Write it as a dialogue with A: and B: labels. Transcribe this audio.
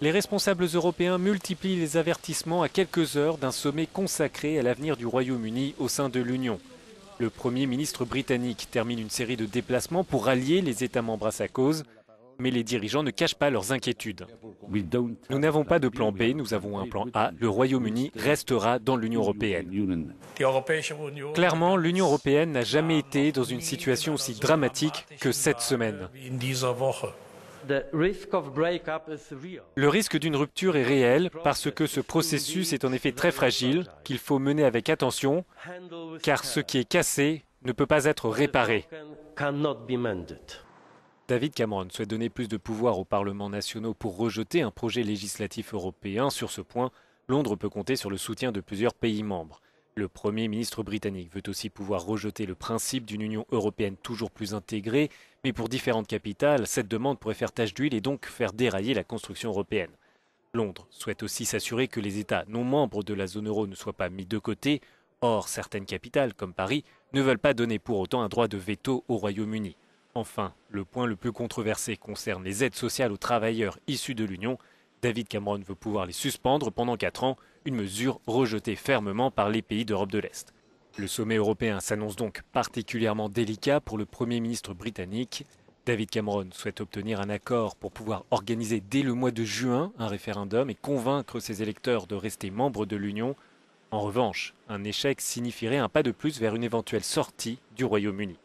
A: Les responsables européens multiplient les avertissements à quelques heures d'un sommet consacré à l'avenir du Royaume-Uni au sein de l'Union. Le Premier ministre britannique termine une série de déplacements pour rallier les États membres à sa cause, mais les dirigeants ne cachent pas leurs inquiétudes. Nous n'avons pas de plan B, nous avons un plan A. Le Royaume-Uni restera dans l'Union européenne. Clairement, l'Union européenne n'a jamais été dans une situation aussi dramatique que cette semaine. Le risque d'une rupture est réel parce que ce processus est en effet très fragile, qu'il faut mener avec attention, car ce qui est cassé ne peut pas être réparé. David Cameron souhaite donner plus de pouvoir aux parlements nationaux pour rejeter un projet législatif européen. Sur ce point, Londres peut compter sur le soutien de plusieurs pays membres. Le Premier ministre britannique veut aussi pouvoir rejeter le principe d'une Union européenne toujours plus intégrée, mais pour différentes capitales, cette demande pourrait faire tache d'huile et donc faire dérailler la construction européenne. Londres souhaite aussi s'assurer que les États non membres de la zone euro ne soient pas mis de côté. Or, certaines capitales, comme Paris, ne veulent pas donner pour autant un droit de veto au Royaume-Uni. Enfin, le point le plus controversé concerne les aides sociales aux travailleurs issus de l'Union. David Cameron veut pouvoir les suspendre pendant 4 ans, une mesure rejetée fermement par les pays d'Europe de l'Est. Le sommet européen s'annonce donc particulièrement délicat pour le Premier ministre britannique. David Cameron souhaite obtenir un accord pour pouvoir organiser dès le mois de juin un référendum et convaincre ses électeurs de rester membres de l'Union. En revanche, un échec signifierait un pas de plus vers une éventuelle sortie du Royaume-Uni.